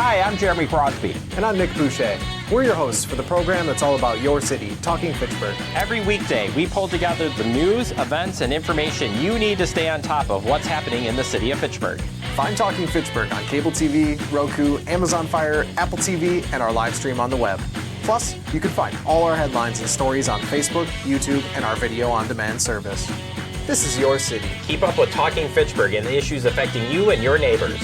Hi, I'm Jeremy Crosby. And I'm Nick Boucher. We're your hosts for the program that's all about your city, Talking Fitchburg. Every weekday, we pull together the news, events, and information you need to stay on top of what's happening in the city of Fitchburg. Find Talking Fitchburg on cable TV, Roku, Amazon Fire, Apple TV, and our live stream on the web. Plus, you can find all our headlines and stories on Facebook, YouTube, and our video on demand service. This is your city. Keep up with Talking Fitchburg and the issues affecting you and your neighbors.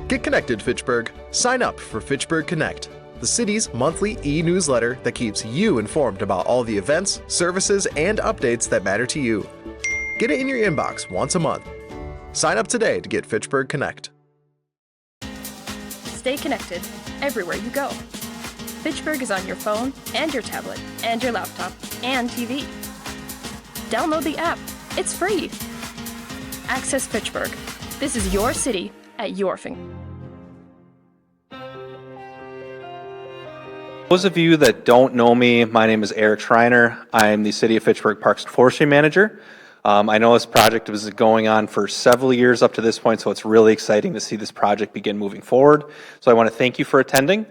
Get connected, Fitchburg. Sign up for Fitchburg Connect, the city's monthly e-newsletter that keeps you informed about all the events, services, and updates that matter to you. Get it in your inbox once a month. Sign up today to get Fitchburg Connect. Stay connected everywhere you go. Fitchburg is on your phone and your tablet and your laptop and TV. Download the app. It's free. Access Fitchburg. This is your city at your fingertips. Those of you that don't know me, my name is Eric Schreiner. I'm the City of Fitchburg Parks and Forestry Manager. I know this project was going on for several years up to this point, so it's really exciting to see this project begin moving forward. So I want to thank you for attending.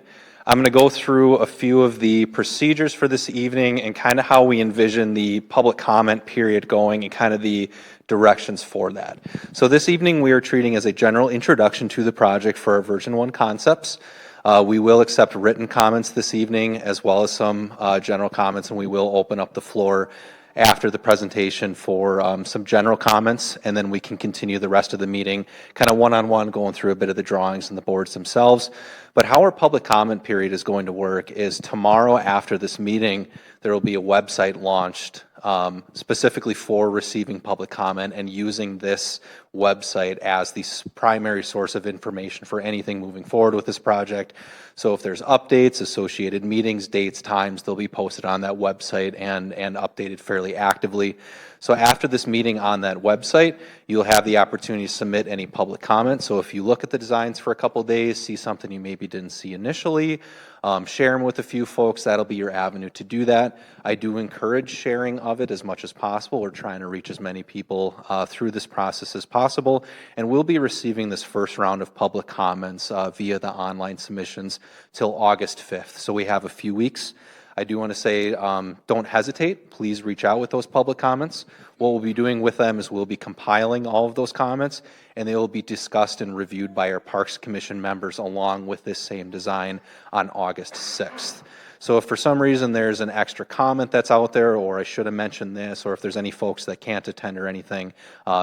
I'm going to go through a few of the procedures for this evening and kind of how we envision the public comment period going and kind of the directions for that. So this evening we are treating as a general introduction to the project for our version 1 concepts. We will accept written comments this evening as well as some general comments, and we will open up the floor after the presentation for some general comments, and then we can continue the rest of the meeting kind of one-on-one going through a bit of the drawings and the boards themselves. But how our public comment period is going to work is tomorrow after this meeting, there will be a website launched specifically for receiving public comment and using this website as the primary source of information for anything moving forward with this project. So if there's updates, associated meetings, dates, times, they'll be posted on that website and updated fairly actively. So after this meeting on that website, you'll have the opportunity to submit any public comments. So if you look at the designs for a couple of days, see something you maybe didn't see initially, share them with a few folks, that'll be your avenue to do that. I do encourage sharing of it as much as possible. We're trying to reach as many people through this process as possible, and we'll be receiving this first round of public comments via the online submissions till August 5th. So we have a few weeks. I do want to say, don't hesitate. Please reach out with those public comments. What we'll be doing with them is we'll be compiling all of those comments, and they will be discussed and reviewed by our Parks Commission members along with this same design on August 6th. So if for some reason there's an extra comment that's out there, or I should have mentioned this, or if there's any folks that can't attend or anything,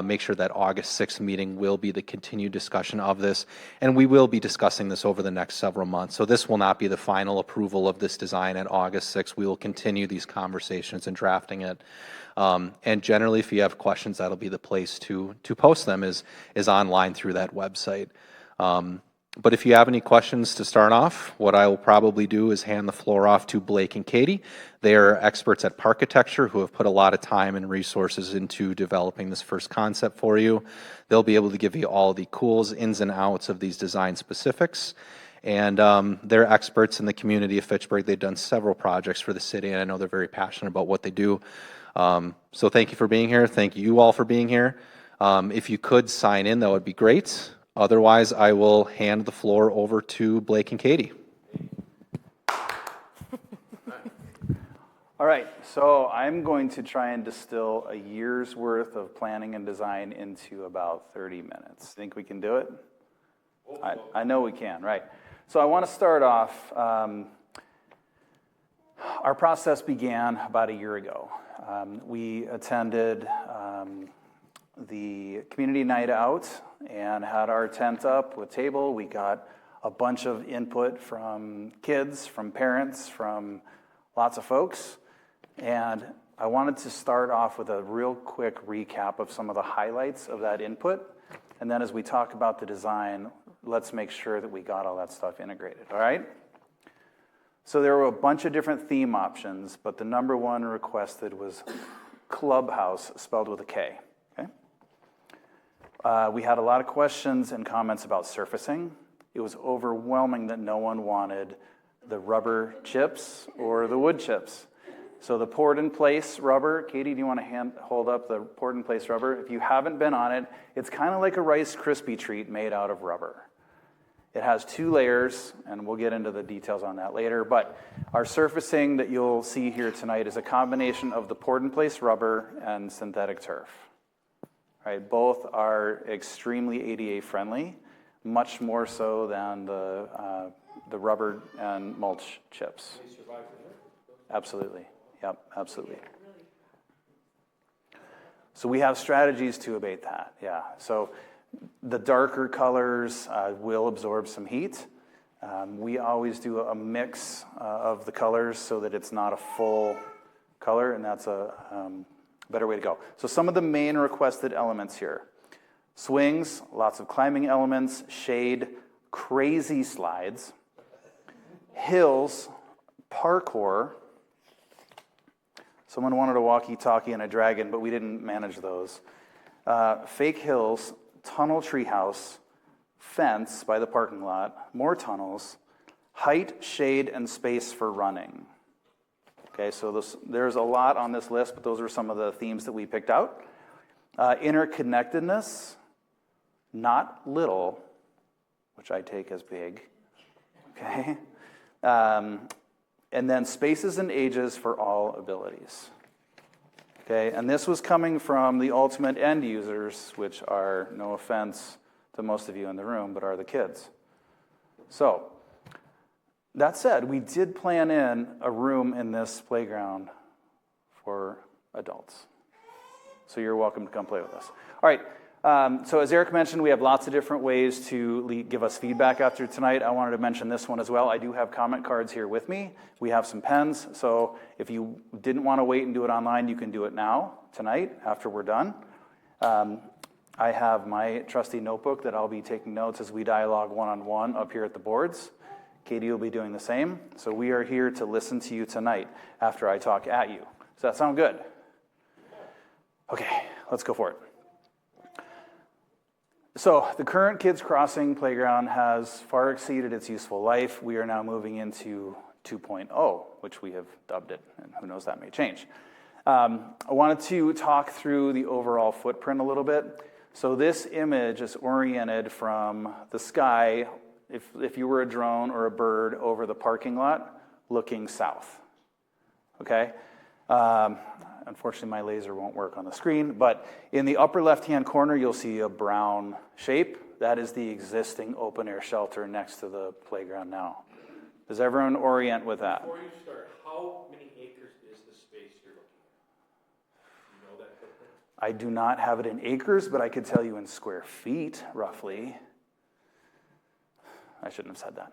make sure that August 6th meeting will be the continued discussion of this, and we will be discussing this over the next several months. So this will not be the final approval of this design at August 6th. We will continue these conversations and drafting it. And generally, if you have questions, that'll be the place to post them is online through that website. But if you have any questions to start off, what I will probably do is hand the floor off to Blake and Katie. They are experts at parkitecture who have put a lot of time and resources into developing this first concept for you. They'll be able to give you all the cools, ins and outs of these design specifics. And they're experts in the community of Fitchburg. They've done several projects for the city, and I know they're very passionate about what they do. So thank you for being here. Thank you all for being here. If you could sign in, that would be great. Otherwise, I will hand the floor over to Blake and Katie. All right, so I'm going to try and distill a year's worth of planning and design into about 30 minutes. Think we can do it? I know we can, right. So I want to start off, our process began about a year ago. We attended the community night out and had our tent up with table. We got a bunch of input from kids, from parents, from lots of folks. And I wanted to start off with a real quick recap of some of the highlights of that input. And then as we talk about the design, let's make sure that we got all that stuff integrated, all right? So there were a bunch of different theme options, but the number one requested was clubhouse, spelled with a K. We had a lot of questions and comments about surfacing. It was overwhelming that no one wanted the rubber chips or the wood chips. So the poured-in-place rubber, Katie, do you want to hold up the poured-in-place rubber? If you haven't been on it, it's kind of like a Rice Krispie treat made out of rubber. It has 2 layers, and we'll get into the details on that later, but our surfacing that you'll see here tonight is a combination of the poured-in-place rubber and synthetic turf. Right, both are extremely ADA friendly, much more so than the rubber and mulch chips. Absolutely, yep, absolutely. So we have strategies to abate that, yeah. So the darker colors will absorb some heat. We always do a mix of the colors so that it's not a full color, and that's a better way to go. So some of the main requested elements here. Swings, lots of climbing elements, shade, crazy slides, hills, parkour. Someone wanted a walkie-talkie and a dragon, but we didn't manage those. Fake hills, tunnel treehouse, fence by the parking lot, more tunnels, height, shade, and space for running. Okay, so there's a lot on this list, but those are some of the themes that we picked out. Interconnectedness, not little, which I take as big. Okay, and then spaces and ages for all abilities. Okay, and this was coming from the ultimate end users, which are, no offense to most of you in the room, but are the kids. So, that said, we did plan in a room in this playground for adults. So you're welcome to come play with us. All right, so as Eric mentioned, we have lots of different ways to give us feedback after tonight. I wanted to mention this one as well. I do have comment cards here with me. We have some pens, so if you didn't want to wait and do it online, you can do it now, tonight, after we're done. I have my trusty notebook that I'll be taking notes as we dialogue one-on-one up here at the boards. Katie will be doing the same. So we are here to listen to you tonight after I talk at you. Does that sound good? Okay, let's go for it. So the current Kids Crossing playground has far exceeded its useful life. We are now moving into 2.0, which we have dubbed it, and who knows, that may change. I wanted to talk through the overall footprint a little bit. So this image is oriented from the sky, if you were a drone or a bird, over the parking lot looking south, okay? Unfortunately, my laser won't work on the screen, but in the upper left-hand corner, you'll see a brown shape. That is the existing open-air shelter next to the playground now. Does everyone orient with that? Before you start, how many acres is the space you're looking at? You know that footprint? I do not have it in acres, but I could tell you in square feet, roughly. I shouldn't have said that.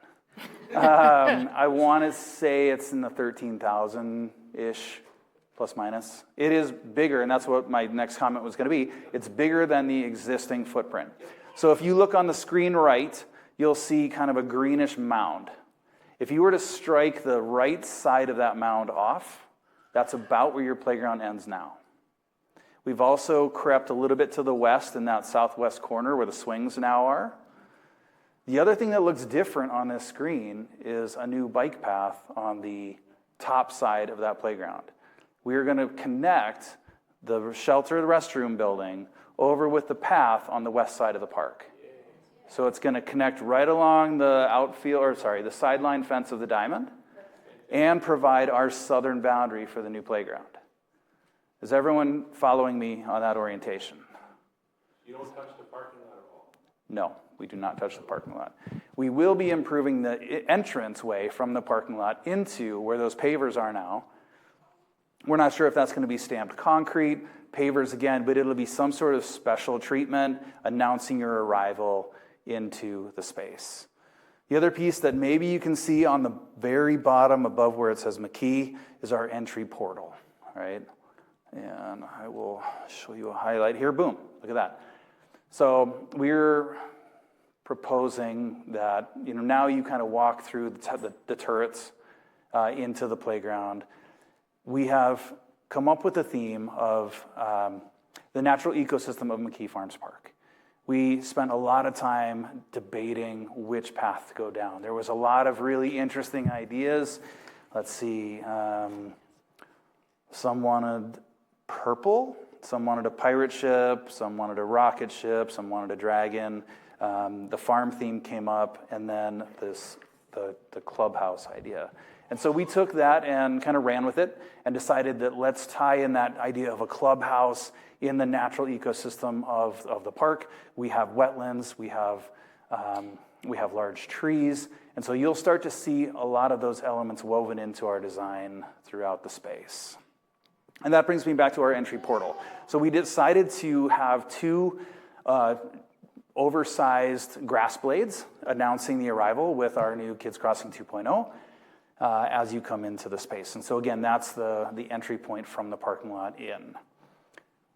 I want to say it's in the 13,000-ish, plus minus. It is bigger, and that's what my next comment was going to be. It's bigger than the existing footprint. So if you look on the screen right, you'll see kind of a greenish mound. If you were to strike the right side of that mound off, that's about where your playground ends now. We've also crept a little bit to the west in that southwest corner where the swings now are. The other thing that looks different on this screen is a new bike path on the top side of that playground. We are going to connect the shelter, the restroom building, over with the path on the west side of the park. So it's going to connect right along the sideline fence of the diamond and provide our southern boundary for the new playground. Is everyone following me on that orientation? You don't touch the parking lot at all? No, we do not touch the parking lot. We will be improving the entrance way from the parking lot into where those pavers are now. We're not sure if that's going to be stamped concrete, pavers again, but it'll be some sort of special treatment announcing your arrival into the space. The other piece that maybe you can see on the very bottom above where it says McKee is our entry portal, right? And I will show you a highlight here. Boom, look at that. So we're proposing that, now you kind of walk through the turrets into the playground. We have come up with a theme of the natural ecosystem of McKee Farms Park. We spent a lot of time debating which path to go down. There was a lot of really interesting ideas. Let's see, some wanted purple, some wanted a pirate ship, some wanted a rocket ship, some wanted a dragon. The farm theme came up, and then the clubhouse idea. And so we took that and kind of ran with it and decided that let's tie in that idea of a clubhouse in the natural ecosystem of the park. We have wetlands, we have large trees, and so you'll start to see a lot of those elements woven into our design throughout the space. And that brings me back to our entry portal. So we decided to have two oversized grass blades announcing the arrival with our new Kids Crossing 2.0 as you come into the space. And so again, that's the entry point from the parking lot in.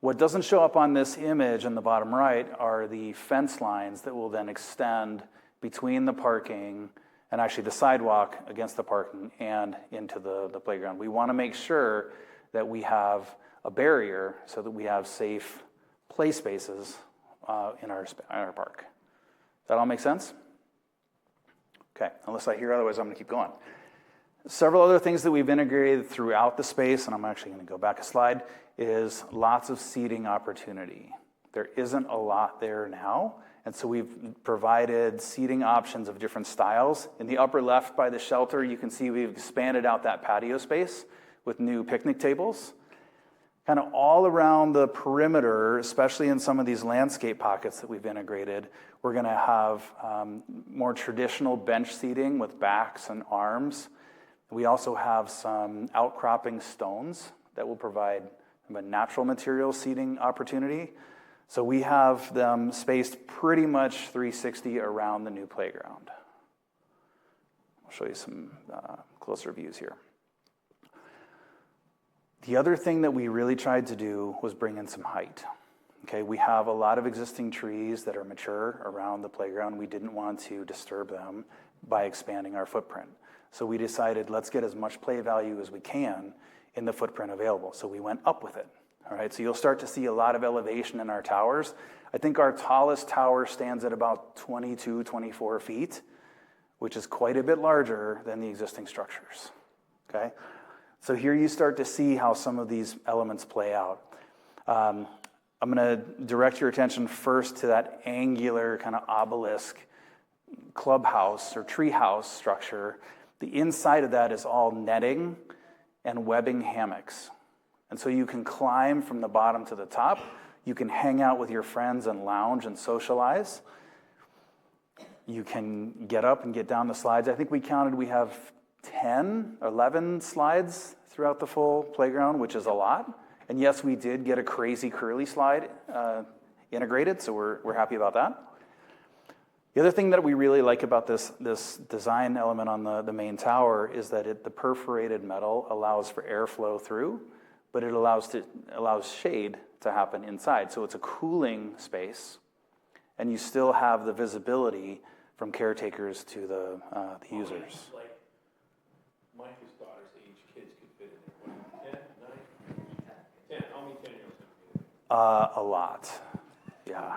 What doesn't show up on this image in the bottom right are the fence lines that will then extend between the parking and actually the sidewalk against the parking and into the playground. We want to make sure that we have a barrier so that we have safe play spaces in our park. Does that all make sense? Okay, unless I hear otherwise, I'm going to keep going. Several other things that we've integrated throughout the space, and I'm actually going to go back a slide, is lots of seating opportunity. There isn't a lot there now, and so we've provided seating options of different styles. In the upper left by the shelter, you can see we've expanded out that patio space with new picnic tables. Kind of all around the perimeter, especially in some of these landscape pockets that we've integrated, we're going to have more traditional bench seating with backs and arms. We also have some outcropping stones that will provide a natural material seating opportunity. So we have them spaced pretty much 360 around the new playground. I'll show you some closer views here. The other thing that we really tried to do was bring in some height. Okay, we have a lot of existing trees that are mature around the playground. We didn't want to disturb them by expanding our footprint. So we decided, let's get as much play value as we can in the footprint available. So we went up with it. All right, so you'll start to see a lot of elevation in our towers. I think our tallest tower stands at about 22, 24 feet, which is quite a bit larger than the existing structures. Okay, so here you start to see how some of these elements play out. I'm going to direct your attention first to that angular kind of obelisk clubhouse or treehouse structure. The inside of that is all netting and webbing hammocks. And so you can climb from the bottom to the top. You can hang out with your friends and lounge and socialize. You can get up and get down the slides. I think we counted we have 10, 11 slides throughout the full playground, which is a lot. And yes, we did get a crazy curly slide integrated, so we're happy about that. The other thing that we really like about this design element on the main tower is that the perforated metal allows for airflow through, but it allows shade to happen inside. So it's a cooling space, and you still have the visibility from caretakers to the users. Like my daughter's age, kids could fit in there. 10, 9, 10. How many 10-year-olds? A lot, yeah.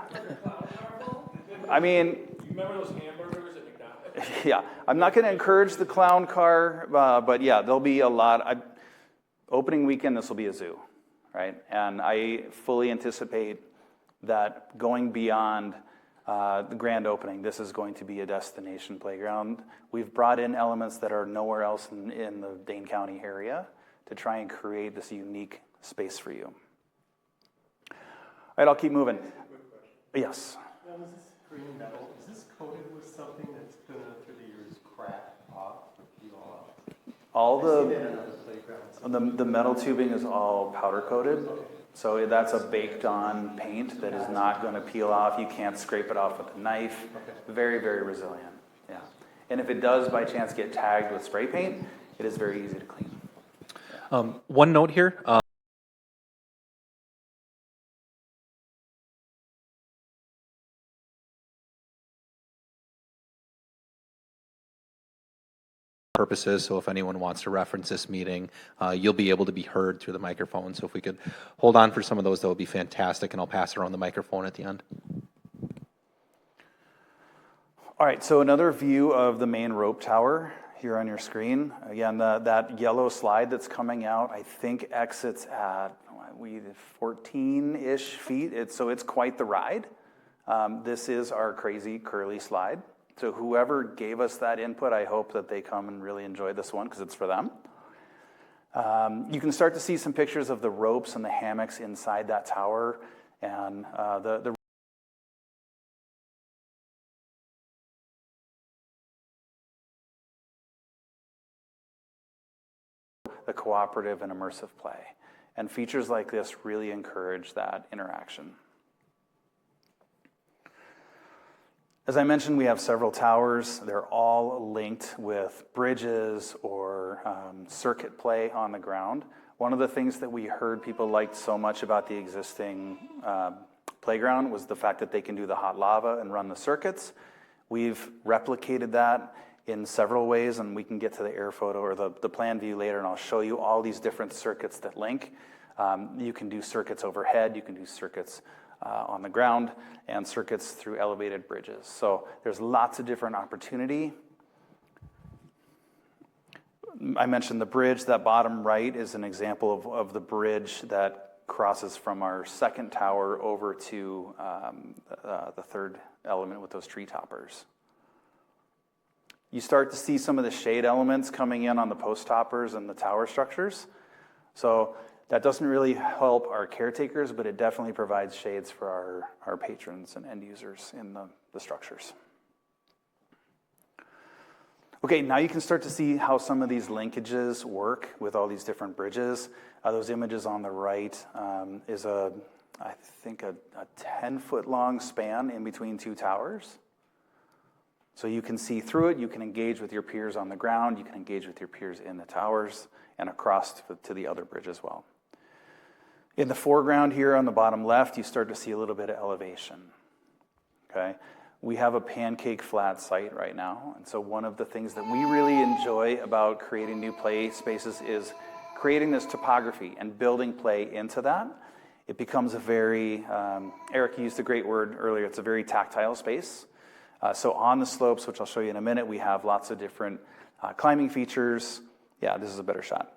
I mean, You remember those hamburgers at McDonald's? yeah, I'm not going to encourage the clown car, but yeah, there'll be a lot. Opening weekend, this will be a zoo, right? And I fully anticipate that going beyond the grand opening, this is going to be a destination playground. We've brought in elements that are nowhere else in the Dane County area to try and create this unique space for you. All right, I'll keep moving. Quick question. Yes. Now, is this green metal, is this coated with something that's going to, through the years, crack off or peel off? All I've seen it in other playgrounds. the metal tubing is all powder coated. Okay. So that's a baked on paint that is not going to peel off. You can't scrape it off with a knife. Okay. Very, very resilient. Yeah. And if it does by chance get tagged with spray paint, it is very easy to clean. One note here. Purposes, so if anyone wants to reference this meeting, you'll be able to be heard through the microphone. So if we could hold on for some of those, that would be fantastic, and I'll pass around the microphone at the end. All right, so another view of the main rope tower here on your screen. Again, that yellow slide that's coming out, I think exits at 14-ish feet. So it's quite the ride. This is our crazy curly slide. So whoever gave us that input, I hope that they come and really enjoy this one because it's for them. You can start to see some pictures of the ropes and the hammocks inside that tower, and the cooperative and immersive play. And features like this really encourage that interaction. As I mentioned, we have several towers. They're all linked with bridges or circuit play on the ground. One of the things that we heard people liked so much about the existing playground was the fact that they can do the hot lava and run the circuits. We've replicated that in several ways, and we can get to the air photo or the plan view later, and I'll show you all these different circuits that link. You can do circuits overhead, you can do circuits on the ground, and circuits through elevated bridges. So there's lots of different opportunity. I mentioned the bridge. That bottom right is an example of the bridge that crosses from our second tower over to the third element with those tree toppers. You start to see some of the shade elements coming in on the post toppers and the tower structures. So that doesn't really help our caretakers, but it definitely provides shades for our patrons and end users in the structures. Okay, now you can start to see how some of these linkages work with all these different bridges. Those images on the right is I think a 10-foot long span in between two towers. So you can see through it, you can engage with your peers on the ground, you can engage with your peers in the towers, and across to the other bridge as well. In the foreground here on the bottom left, you start to see a little bit of elevation. Okay, we have a pancake flat site right now, and so one of the things that we really enjoy about creating new play spaces is creating this topography and building play into that. It becomes a very, Eric used a great word earlier, it's a very tactile space. So on the slopes, which I'll show you in a minute, we have lots of different climbing features. Yeah, this is a better shot.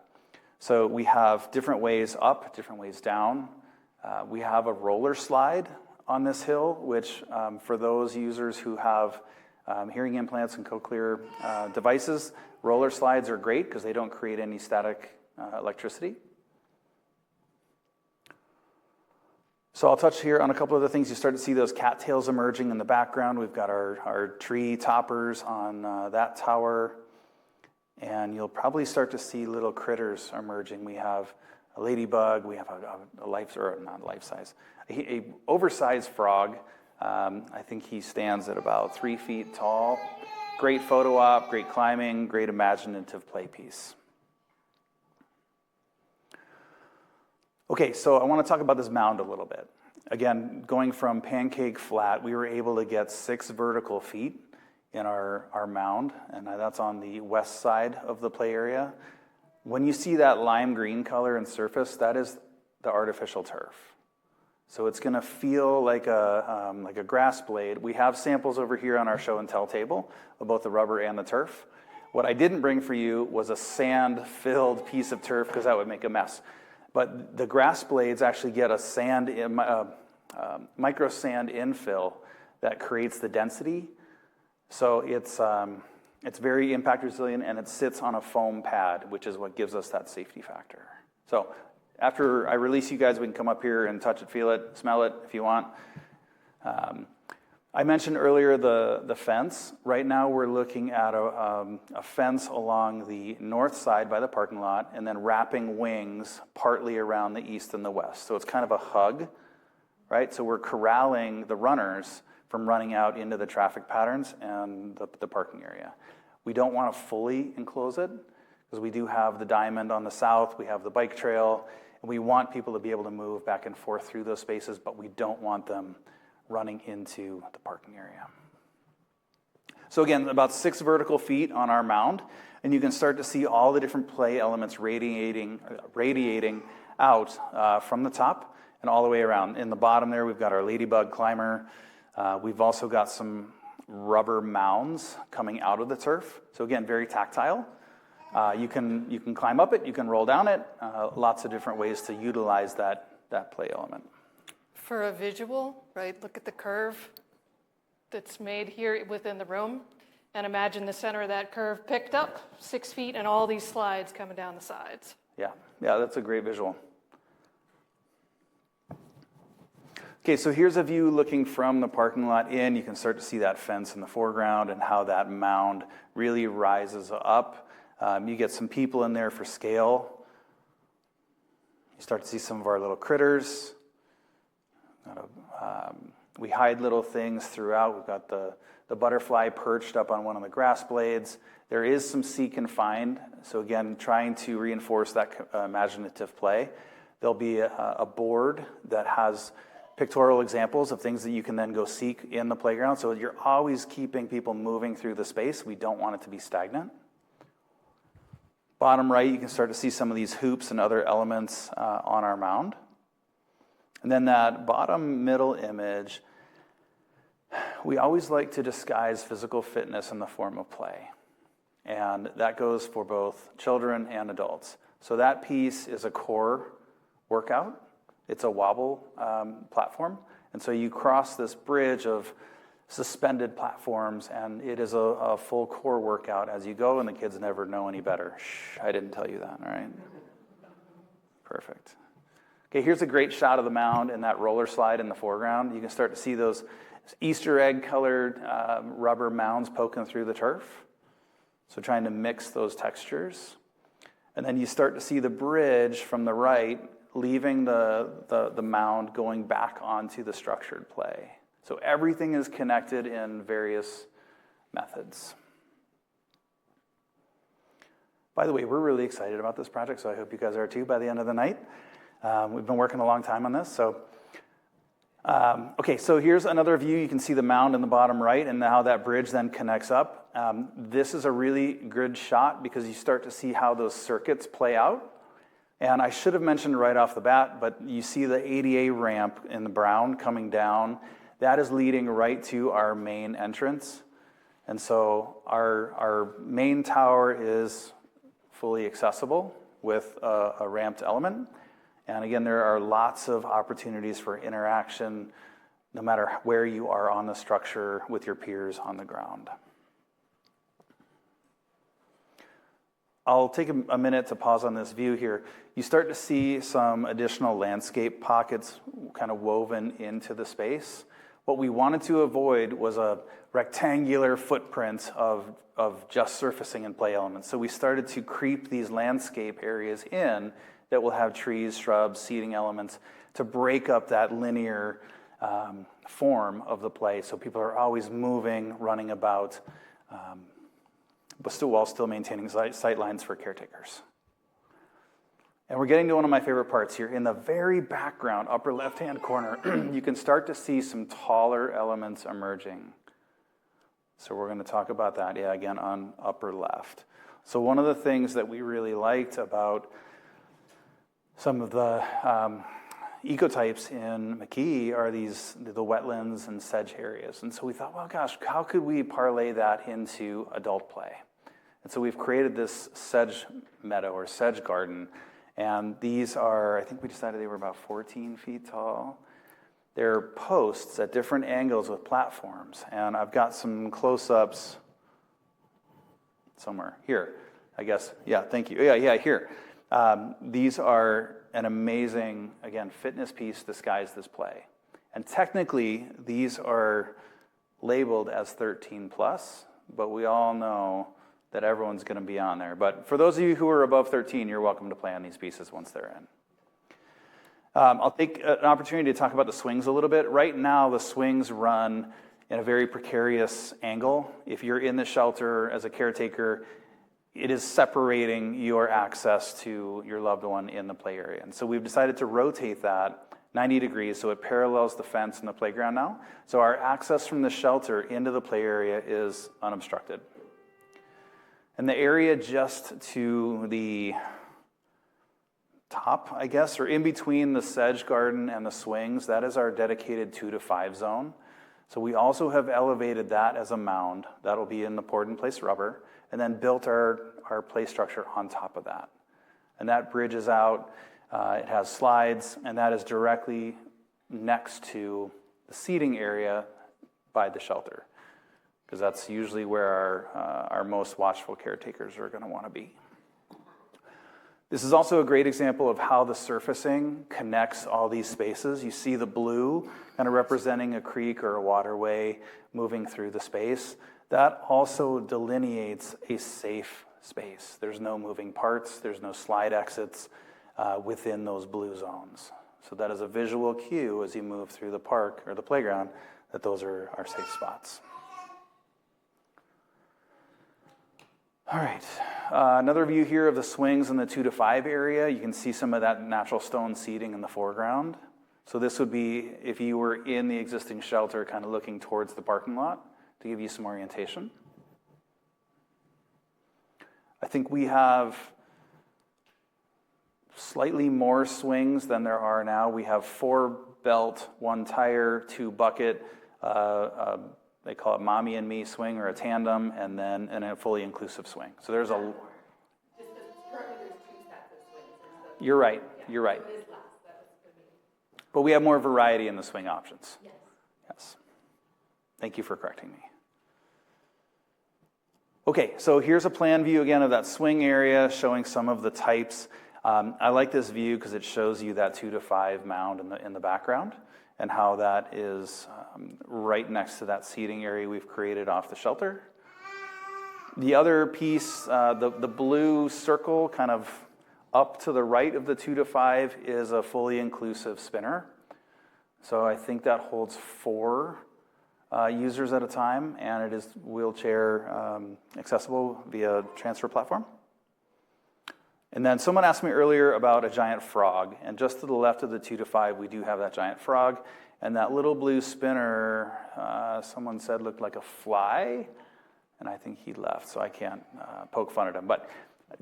So we have different ways up, different ways down. We have a roller slide on this hill, which for those users who have hearing implants and cochlear devices, roller slides are great because they don't create any static electricity. So I'll touch here on a couple of the things. You start to see those cattails emerging in the background. We've got our tree toppers on that tower. And you'll probably start to see little critters emerging. We have a ladybug, we have a life, or not life size, a oversized frog. I think he stands at about 3 feet tall. Great photo op, great climbing, great imaginative play piece. Okay, so I want to talk about this mound a little bit. Again, going from pancake flat, we were able to get 6 vertical feet in our mound, and that's on the west side of the play area. When you see that lime green color and surface, that is the artificial turf. So it's going to feel like a grass blade. We have samples over here on our show and tell table of both the rubber and the turf. What I didn't bring for you was a sand-filled piece of turf because that would make a mess. But the grass blades actually get a micro sand infill that creates the density. So it's very impact resilient, and it sits on a foam pad, which is what gives us that safety factor. So after I release you guys, we can come up here and touch it, feel it, smell it if you want. I mentioned earlier the fence. Right now we're looking at a fence along the north side by the parking lot and then wrapping wings partly around the east and the west. So it's kind of a hug, right? So we're corralling the runners from running out into the traffic patterns and the parking area. We don't want to fully enclose it because we do have the diamond on the south, we have the bike trail, and we want people to be able to move back and forth through those spaces, but we don't want them running into the parking area. So again, about 6 vertical feet on our mound, and you can start to see all the different play elements radiating out from the top and all the way around. In the bottom there, we've got our ladybug climber. We've also got some rubber mounds coming out of the turf. So again, very tactile. You can climb up it, you can roll down it. Lots of different ways to utilize that play element. For a visual, right, look at the curve that's made here within the room. And imagine the center of that curve picked up 6 feet and all these slides coming down the sides. Yeah, that's a great visual. Okay, so here's a view looking from the parking lot in. You can start to see that fence in the foreground and how that mound really rises up. You get some people in there for scale. You start to see some of our little critters. We hide little things throughout. We've got the butterfly perched up on one of the grass blades. There is some seek and find. So again, trying to reinforce that imaginative play. There'll be a board that has pictorial examples of things that you can then go seek in the playground. So you're always keeping people moving through the space. We don't want it to be stagnant. Bottom right, you can start to see some of these hoops and other elements on our mound. And then that bottom middle image, we always like to disguise physical fitness in the form of play. And that goes for both children and adults. So that piece is a core workout. It's a wobble platform. And so you cross this bridge of suspended platforms, and it is a full core workout as you go, and the kids never know any better. Shh, I didn't tell you that, all right? Perfect. Okay, here's a great shot of the mound and that roller slide in the foreground. You can start to see those Easter egg colored rubber mounds poking through the turf. So trying to mix those textures. And then you start to see the bridge from the right leaving the mound going back onto the structured play. So everything is connected in various methods. By the way, we're really excited about this project, so I hope you guys are too by the end of the night. We've been working a long time on this. So here's another view. You can see the mound in the bottom right and how that bridge then connects up. This is a really good shot because you start to see how those circuits play out. And I should have mentioned right off the bat, but you see the ADA ramp in the brown coming down. That is leading right to our main entrance. And so our main tower is fully accessible with a ramped element. And again, there are lots of opportunities for interaction no matter where you are on the structure with your peers on the ground. I'll take a minute to pause on this view here. You start to see some additional landscape pockets kind of woven into the space. What we wanted to avoid was a rectangular footprint of just surfacing and play elements. So we started to creep these landscape areas in that will have trees, shrubs, seating elements to break up that linear form of the play. So people are always moving, running about, but while still maintaining sight lines for caretakers. And we're getting to one of my favorite parts here. In the very background, upper left-hand corner, you can start to see some taller elements emerging. So we're going to talk about that, again, on upper left. So one of the things that we really liked about some of the ecotypes in McKee are the wetlands and sedge areas. And so we thought, well, gosh, how could we parlay that into adult play? And so we've created this sedge meadow or sedge garden. And these are, I think we decided they were about 14 feet tall. They're posts at different angles with platforms. And I've got some close-ups somewhere here, I guess. Yeah, thank you. Yeah, here. These are an amazing, again, fitness piece disguised as play. And technically, these are labeled as 13 plus, but we all know that everyone's going to be on there. But for those of you who are above 13, you're welcome to play on these pieces once they're in. I'll take an opportunity to talk about the swings a little bit. Right now, the swings run in a very precarious angle. If you're in the shelter as a caretaker, it is separating your access to your loved one in the play area. And so we've decided to rotate that 90 degrees so it parallels the fence in the playground now. So our access from the shelter into the play area is unobstructed. And the area just to the top, I guess, or in between the sedge garden and the swings, that is our dedicated 2 to 5 zone. So we also have elevated that as a mound. That'll be in the poured in place rubber, and then built our play structure on top of that. And that bridges out, it has slides, and that is directly next to the seating area by the shelter, because that's usually where our most watchful caretakers are going to want to be. This is also a great example of how the surfacing connects all these spaces. You see the blue kind of representing a creek or a waterway moving through the space. That also delineates a safe space. There's no moving parts, there's no slide exits within those blue zones. So that is a visual cue as you move through the park or the playground that those are safe spots. All right, another view here of the swings in the 2 to 5 area. You can see some of that natural stone seating in the foreground. So this would be if you were in the existing shelter kind of looking towards the parking lot to give you some orientation. I think we have slightly more swings than there are now. We have 4 belt, 1 tire, 2 bucket, they call it mommy and me swing or a tandem, and then a fully inclusive swing. So there's a... You're right, you're right. But we have more variety in the swing options. Yes. Thank you for correcting me. Okay, so here's a plan view again of that swing area showing some of the types. I like this view because it shows you that 2 to 5 mound in the background and how that is right next to that seating area we've created off the shelter. The other piece, the blue circle kind of up to the right of the 2 to 5 is a fully inclusive spinner. So I think that holds 4 users at a time, and it is wheelchair accessible via transfer platform. And then someone asked me earlier about a giant frog, and just to the left of the 2 to 5, we do have that giant frog, and that little blue spinner, someone said looked like a fly, and I think he left, so I can't poke fun at him. But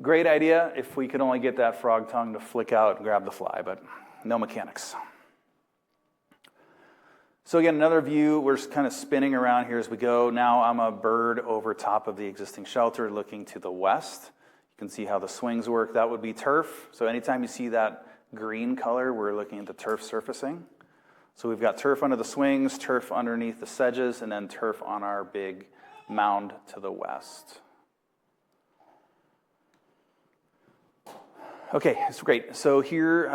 great idea if we could only get that frog tongue to flick out and grab the fly, but no mechanics. So again, another view, we're kind of spinning around here as we go. Now I'm a bird over top of the existing shelter looking to the west. You can see how the swings work. That would be turf. So anytime you see that green color, we're looking at the turf surfacing. So we've got turf under the swings, turf underneath the sedges, and then turf on our big mound to the west. Okay, it's great. So here,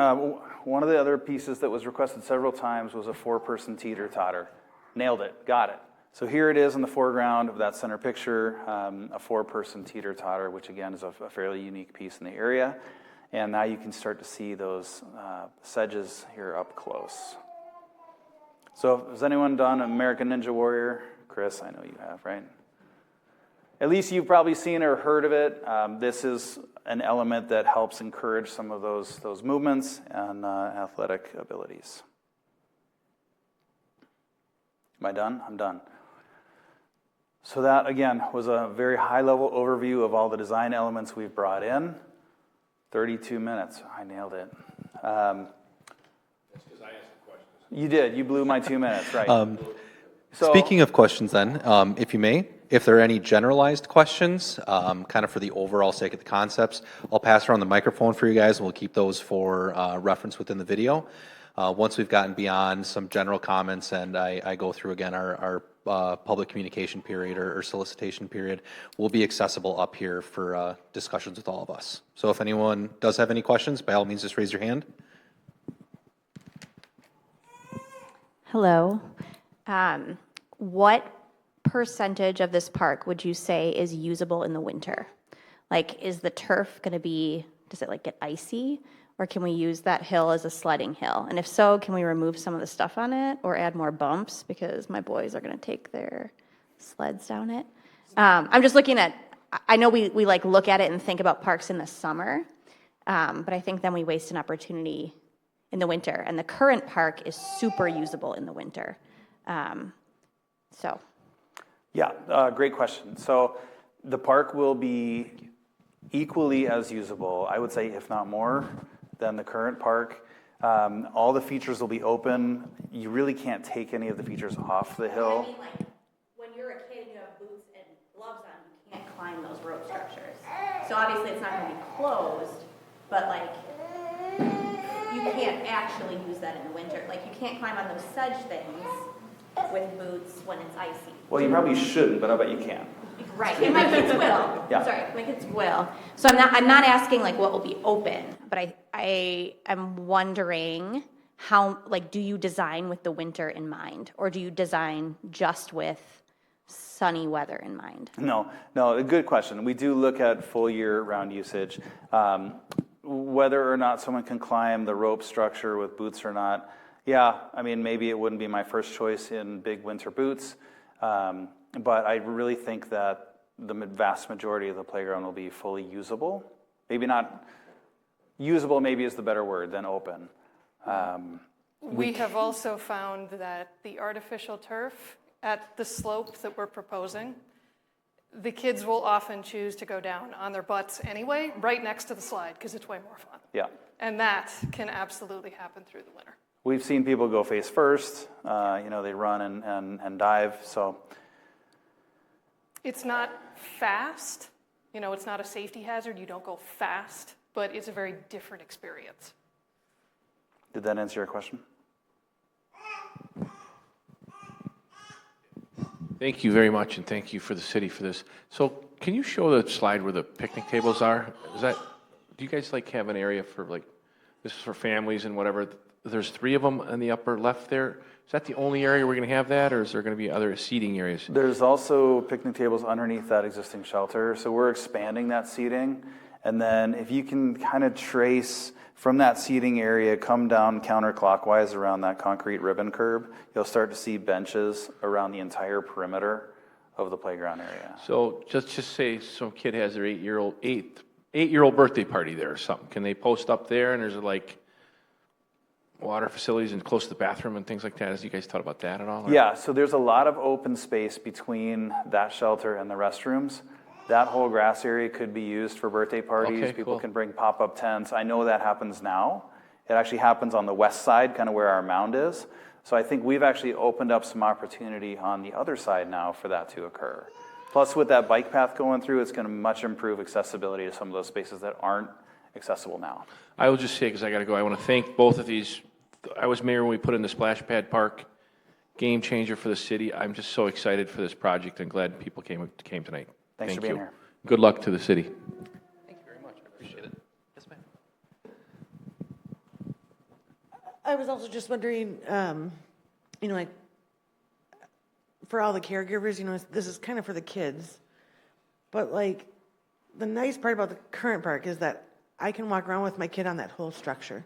one of the other pieces that was requested several times was a 4-person teeter-totter. Nailed it, got it. So here it is in the foreground of that center picture, a 4-person teeter-totter, which again is a fairly unique piece in the area. And now you can start to see those sedges here up close. So has anyone done American Ninja Warrior? Chris, I know you have, right? At least you've probably seen or heard of it. This is an element that helps encourage some of those movements and athletic abilities. Am I done? I'm done. So that, again, was a very high-level overview of all the design elements we've brought in. 32 minutes. I nailed it. That's because I asked the questions. You did. You blew my 2 minutes, right. Speaking of questions then, if you may, if there are any generalized questions, kind of for the overall sake of the concepts, I'll pass around the microphone for you guys, and we'll keep those for reference within the video. Once we've gotten beyond some general comments and I go through again our public communication period or solicitation period, will be accessible up here for discussions with all of us. So if anyone does have any questions, by all means, just raise your hand. Hello. What percentage of this park would you say is usable in the winter? Like, is the turf going to be, does it like get icy? Or can we use that hill as a sledding hill? And if so, can we remove some of the stuff on it or add more bumps because my boys are going to take their sleds down it? I'm just looking at, I know we like look at it and think about parks in the summer, but I think then we waste an opportunity in the winter. And the current park is super usable in the winter. Yeah, great question. So the park will be equally as usable, I would say, if not more, than the current park. All the features will be open. You really can't take any of the features off the hill. I mean, like, when you're a kid and you have boots and gloves on, you can't climb those rope structures. So obviously it's not going to be closed, but like, you can't actually use that in the winter. Like, you can't climb on those sedge things with boots when it's icy? Well, you probably shouldn't, but I bet you can. Right, and my kids will. Yeah. Sorry, my kids will. So I'm not asking like what will be open, but I am wondering how, like, do you design with the winter in mind, or do you design just with sunny weather in mind? No, a good question. We do look at full year-round usage. Whether or not someone can climb the rope structure with boots or not, yeah, I mean, maybe it wouldn't be my first choice in big winter boots, but I really think that the vast majority of the playground will be fully usable. Maybe not usable, maybe is the better word than open. We have also found that the artificial turf at the slope that we're proposing, the kids will often choose to go down on their butts anyway, right next to the slide, because it's way more fun. Yeah. And that can absolutely happen through the winter. We've seen people go face first, they run and dive, so. It's not fast, it's not a safety hazard, you don't go fast, but it's a very different experience. Did that answer your question? Thank you very much, and thank you for the city for this. So can you show the slide where the picnic tables are? Do you guys have an area for this is for families and whatever? There's 3 of them in the upper left there. Is that the only area we're going to have that, or is there going to be other seating areas? There's also picnic tables underneath that existing shelter, so we're expanding that seating. And then if you can kind of trace from that seating area, come down counterclockwise around that concrete ribbon curb, you'll start to see benches around the entire perimeter of the playground area. So just say some kid has their 8-year-old birthday party there or something. Can they post up there, and there's water facilities and close to the bathroom and things like that? Has you guys thought about that at all? Or? Yeah, so there's a lot of open space between that shelter and the restrooms. That whole grass area could be used for birthday parties. Okay, People cool. can bring pop-up tents. I know that happens now. It actually happens on the west side, kind of where our mound is. So I think we've actually opened up some opportunity on the other side now for that to occur. Plus, with that bike path going through, it's going to much improve accessibility to some of those spaces that aren't accessible now. I will just say, because I got to go, I want to thank both of these. I was mayor when we put in the Splash Pad Park. Game changer for the city. I'm just so excited for this project and glad people came tonight. Thanks for being here. Good luck to the city. Thank you very much. I appreciate it. Yes, ma'am. I was also just wondering, for all the caregivers, this is kind of for the kids, but the nice part about the current park is that I can walk around with my kid on that whole structure.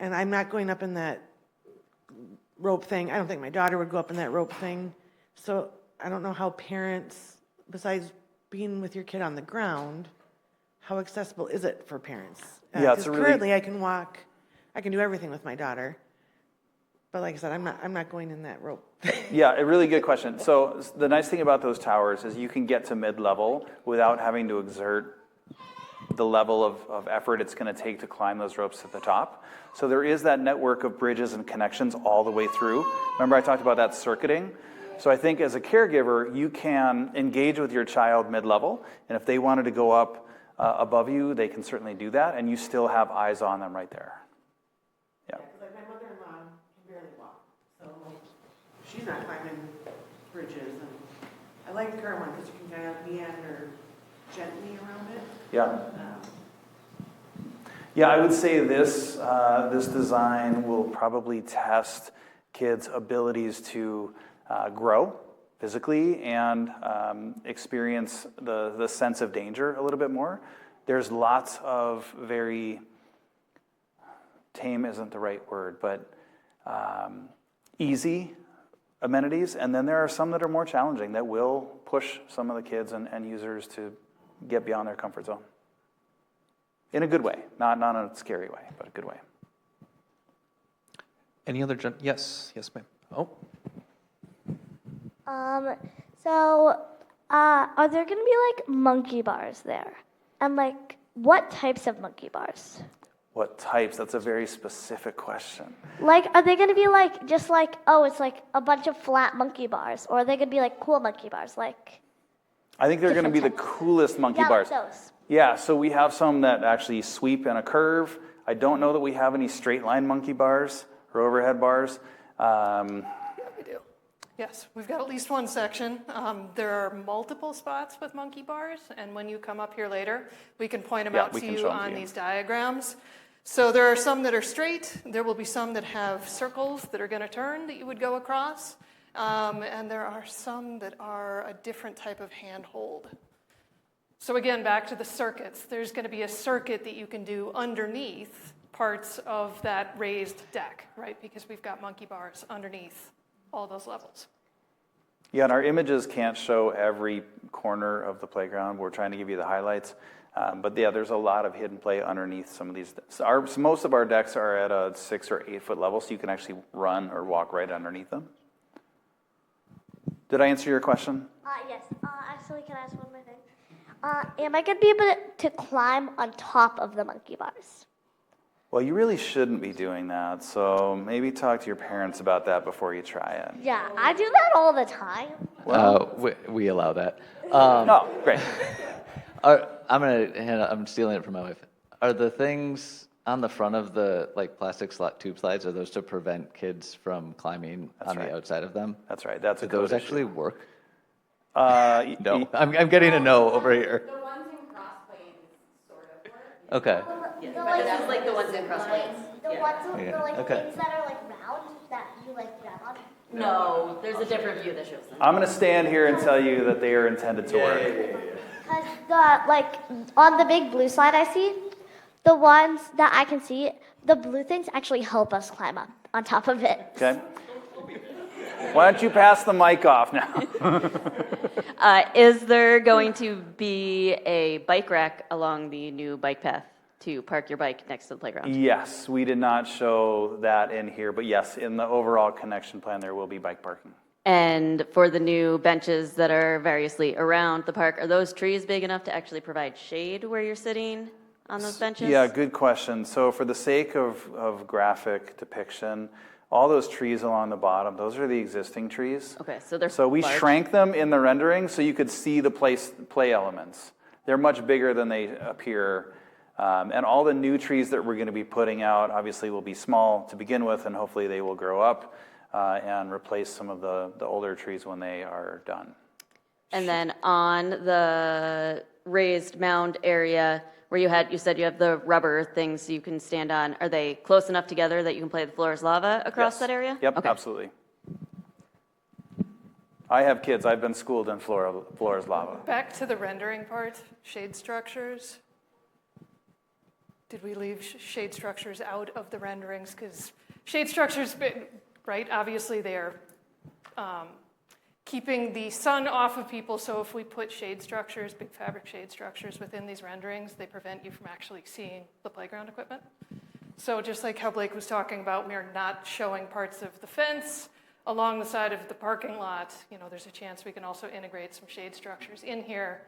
And I'm not going up in that rope thing. I don't think my daughter would go up in that rope thing. So I don't know how parents, besides being with your kid on the ground, how accessible is it for parents? Yeah, it's currently I can do everything with my daughter. But like I said, I'm not going in that rope. Yeah, a really good question. So the nice thing about those towers is you can get to mid-level without having to exert the level of effort it's going to take to climb those ropes at the top. So there is that network of bridges and connections all the way through. Remember I talked about that circuiting? So I think as a caregiver, you can engage with your child mid-level, and if they wanted to go up above you, they can certainly do that, and you still have eyes on them right there. Yeah. Like my mother-in-law can barely walk, so she's not climbing bridges. And I like the current one because you can kind of meander gently around it. Yeah. Yeah, I would say this design will probably test kids' abilities to grow physically and experience the sense of danger a little bit more. There's lots of very tame isn't the right word, but easy amenities, and then there are some that are more challenging that will push some of the kids and users to get beyond their comfort zone. In a good way, not in a scary way, but a good way. Any other, yes, ma'am. Oh. Are there going to be monkey bars there? And what types of monkey bars? What types? That's a very specific question. Are they going to be it's a bunch of flat monkey bars, or are they going to be cool monkey bars? I think they're going to be the coolest monkey bars. Those. Yeah, so we have some that actually sweep in a curve. I don't know that we have any straight line monkey bars or overhead bars. Yeah, we do. Yes, we've got at least one section. There are multiple spots with monkey bars, and when you come up here later, we can point them out to you on these diagrams. So there are some that are straight. There will be some that have circles that are going to turn that you would go across. And there are some that are a different type of handhold. So again, back to the circuits. There's going to be a circuit that you can do underneath parts of that raised deck, right? Because we've got monkey bars underneath all those levels. Yeah, and our images can't show every corner of the playground. We're trying to give you the highlights. But yeah, there's a lot of hidden play underneath some of these. Most of our decks are at a 6 or 8 foot level, so you can actually run or walk right underneath them. Did I answer your question? Yes. Actually, can I ask one more thing? Am I going to be able to climb on top of the monkey bars? Well, you really shouldn't be doing that, so maybe talk to your parents about that before you try it. Yeah, I do that all the time. Well, we allow that. Oh, great. I'm stealing it from my wife. Are the things on the front of the plastic tube slides, are those to prevent kids from climbing the outside of them? That's right. That's a Do those code actually issue. work? No. I'm getting a no over here. The ones in crossplanes sort of work. Okay. But this is like the ones in crossplanes. The ones with the Okay. things that are round that you grab on. No, there's a different view that shows them. I'm going to stand here and tell you that they are intended to work. Because on the big blue slide I see, the ones that I can see, the blue things actually help us climb up on top of it. Okay. Why don't you pass the mic off now? Is there going to be a bike rack along the new bike path to park your bike next to the playground? Yes, we did not show that in here, but yes, in the overall connection plan, there will be bike parking. And for the new benches that are variously around the park, are those trees big enough to actually provide shade where you're sitting on those benches? Yeah, good question. So for the sake of graphic depiction, all those trees along the bottom, those are the existing trees. Okay, so they're So we large. shrank them in the rendering so you could see the play elements. They're much bigger than they appear. And all the new trees that we're going to be putting out obviously will be small to begin with, and hopefully they will grow up and replace some of the older trees when they are done. And then on the raised mound area where you said you have the rubber things you can stand on, are they close enough together that you can play the floor is lava across that area? Yep, okay. Absolutely. I have kids. I've been schooled in floor is lava. Back to the rendering part, shade structures. Did we leave shade structures out of the renderings? Because shade structures, right, obviously they're keeping the sun off of people, so if we put shade structures, big fabric shade structures within these renderings, they prevent you from actually seeing the playground equipment. So just like how Blake was talking about, we are not showing parts of the fence along the side of the parking lot. There's a chance we can also integrate some shade structures in here,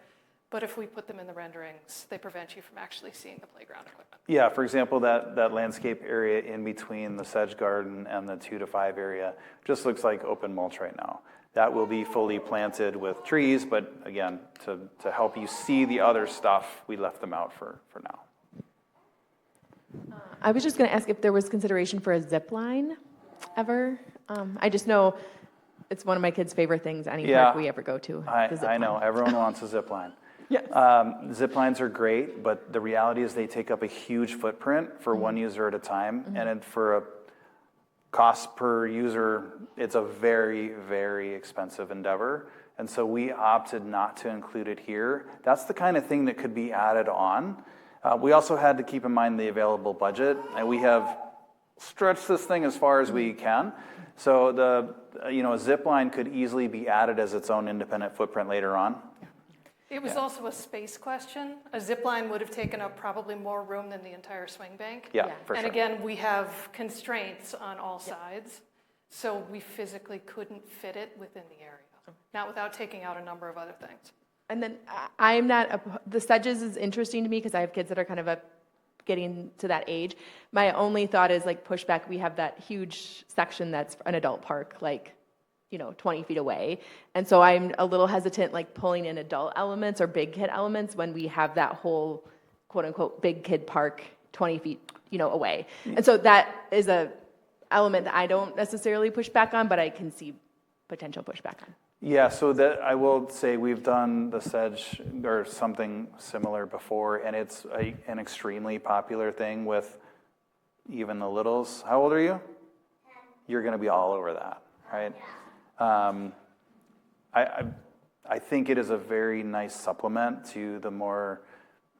but if we put them in the renderings, they prevent you from actually seeing the playground equipment. Yeah, for example, that landscape area in between the sedge garden and the 2 to 5 area just looks like open mulch right now. That will be fully planted with trees, but again, to help you see the other stuff, we left them out for now. I was just going to ask if there was consideration for a zip line ever. I just know it's one of my kids' favorite things any park we ever go to. I know, everyone wants a zip line. Yes. Zip lines are great, but the reality is they take up a huge footprint for one user at a time, and for a cost per user, it's a very, very expensive endeavor. And so we opted not to include it here. That's the kind of thing that could be added on. We also had to keep in mind the available budget, and we have stretched this thing as far as we can. So a zip line could easily be added as its own independent footprint later on. It was also a space question. A zip line would have taken up probably more room than the entire swing bank. Yeah, for sure. And again, we have constraints on all sides, so we physically couldn't fit it within the area, not without taking out a number of other things. And then I'm not, the sedges is interesting to me because I have kids that are kind of getting to that age. My only thought is pushback. We have that huge section that's an adult park, 20 feet away. And so I'm a little hesitant pulling in adult elements or big kid elements when we have that whole quote unquote big kid park 20 feet, away. And so that is a element that I don't necessarily push back on, but I can see potential pushback on? Yeah, so that I will say we've done the sedge or something similar before, and it's an extremely popular thing with even the littles. How old are you? 10. You're going to be all over that, right? I think it is a very nice supplement to the more,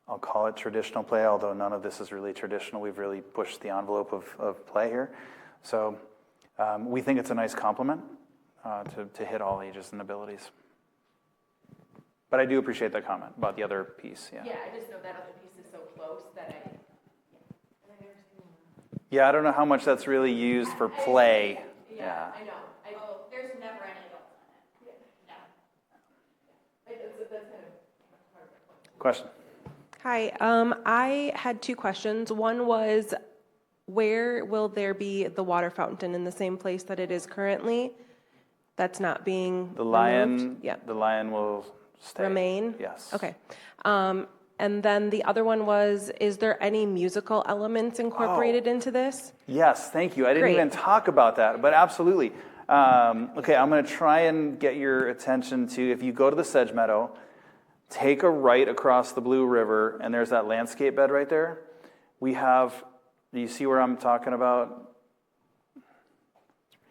I'll call it traditional play, although none of this is really traditional. We've really pushed the envelope of play here. So we think it's a nice complement to hit all ages and abilities. But I do appreciate that comment about the other piece. Yeah, I just know that other piece is so close that Yeah, I don't know how much that's really used for play. Yeah. I know. There's never any adults on it. Question. Hi, I had two questions. One was, where will there be the water fountain in the same place that it is currently? That's not being The lion. removed? Yeah. The lion will stay. Remain? Yes. Okay. And then the other one was, is there any musical elements incorporated into this? Yes, thank you. I didn't Great. even talk about that, but absolutely. Okay, I'm going to try and get your attention to, if you go to the sedge meadow, take a right across the Blue River, and there's that landscape bed right there. We have, do you see where I'm talking about?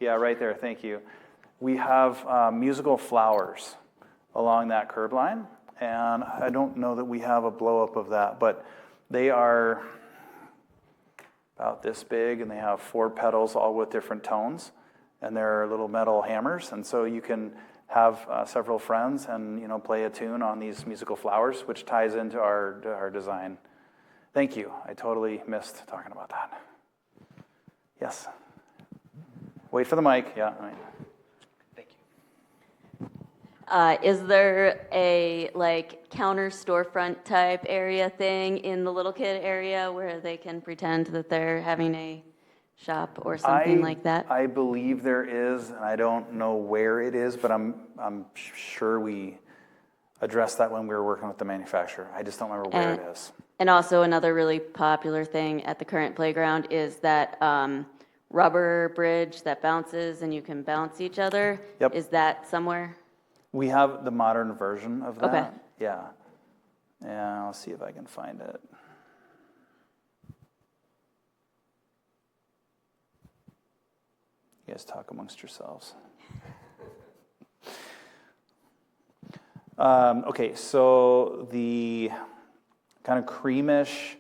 Yeah, right there, thank you. We have musical flowers along that curb line, and I don't know that we have a blow-up of that, but they are about this big, and they have 4 petals, all with different tones, and they're little metal hammers, and so you can have several friends and play a tune on these musical flowers, which ties into our design. Thank you. I totally missed talking about that. Yes. Wait for the mic. Yeah. All right. Is there a counter storefront type area thing in the little kid area where they can pretend that they're having a shop or something like that? I believe there is, and I don't know where it is, but I'm sure we addressed that when we were working with the manufacturer. I just don't remember where it is. And also another really popular thing at the current playground is that rubber bridge that bounces and you can bounce each other. Yep. Is that somewhere? We have the modern version of that. Okay. Yeah. Yeah, I'll see if I can find it. You guys talk amongst yourselves. Okay, so the kind of creamish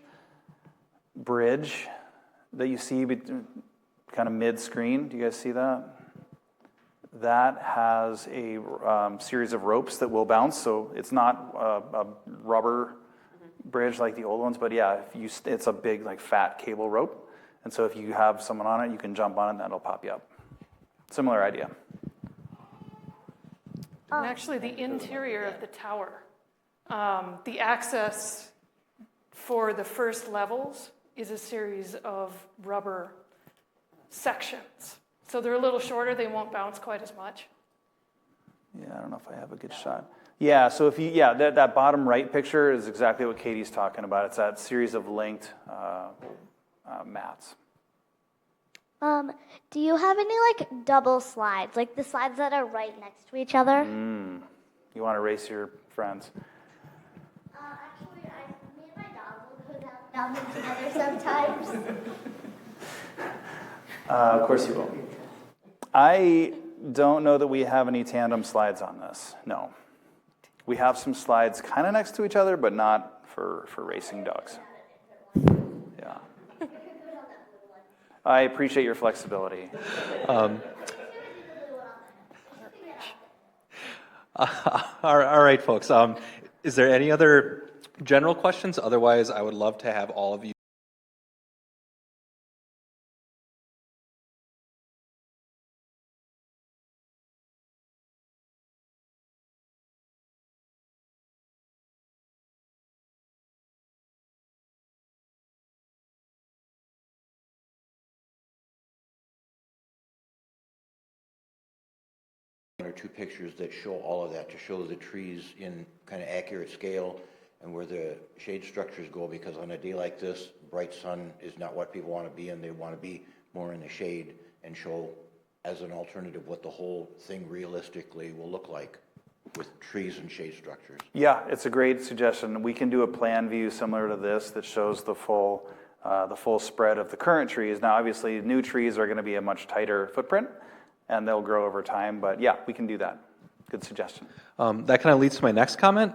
bridge that you see kind of mid-screen, do you guys see that? That has a series of ropes that will bounce, so it's not a rubber bridge like the old ones, but yeah, it's a big fat cable rope, and so if you have someone on it, you can jump on it and that'll pop you up. Similar idea. And actually, the interior of the tower, the access for the first levels is a series of rubber sections. So they're a little shorter, they won't bounce quite as much. Yeah, I don't know if I have a good shot. Yeah, so if you, that bottom right picture is exactly what Katie's talking about. It's that series of linked mats. Do you have any double slides, like the slides that are right next to each other? You want to race your friends? Actually, me and my dog will go down them together sometimes. Of course you will. I don't know that we have any tandem slides on this. No. We have some slides kind of next to each other, but not for racing dogs. Yeah. I appreciate your flexibility. All right, folks. Is there any other general questions? Otherwise, I would love to have all of you. One or two pictures that show all of that, to show the trees in kind of accurate scale and where the shade structures go, because on a day like this, bright sun is not what people want to be in. They want to be more in the shade and show as an alternative what the whole thing realistically will look like with trees and shade structures? Yeah, it's a great suggestion. We can do a plan view similar to this that shows the full spread of the current trees. Now, obviously, new trees are going to be a much tighter footprint, and they'll grow over time. But yeah, we can do that. Good suggestion. That kind of leads to my next comment.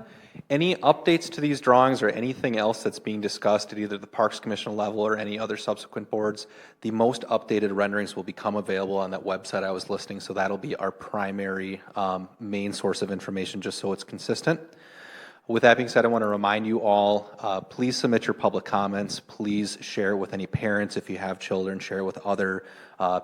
Any updates to these drawings or anything else that's being discussed at either the Parks Commission level or any other subsequent boards, the most updated renderings will become available on that website I was listing, so that'll be our primary main source of information, just so it's consistent. With that being said, I want to remind you all, please submit your public comments. Please share it with any parents if you have children. Share it with other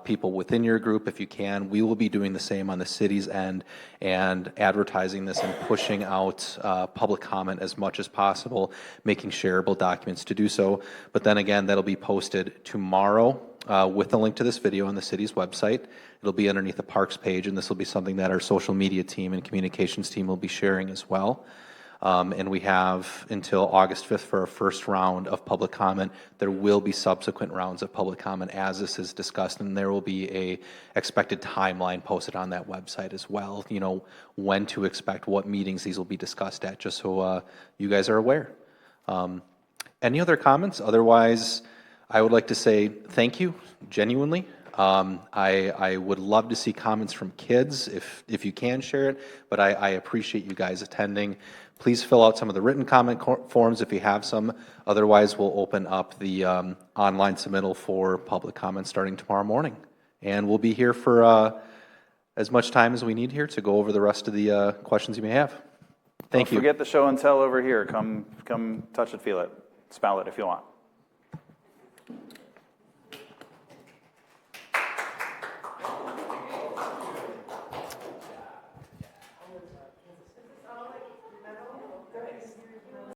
people within your group if you can. We will be doing the same on the city's end and advertising this and pushing out public comment as much as possible, making shareable documents to do so. But then again, that'll be posted tomorrow with a link to this video on the city's website. It'll be underneath the Parks page, and this will be something that our social media team and communications team will be sharing as well. And we have until August 5th for our first round of public comment. There will be subsequent rounds of public comment as this is discussed, and there will be a expected timeline posted on that website as well, you know, when to expect, what meetings these will be discussed at, just so you guys are aware. Any other comments? Otherwise, I would like to say thank you, genuinely. I would love to see comments from kids if you can share it, but I appreciate you guys attending. Please fill out some of the written comment forms if you have some. Otherwise, we'll open up the online submittal for public comments starting tomorrow morning. And we'll be here for as much time as we need here to go over the rest of the questions you may have. Thank you. Don't forget the show and tell over here. Come touch it, feel it, smell it if you want.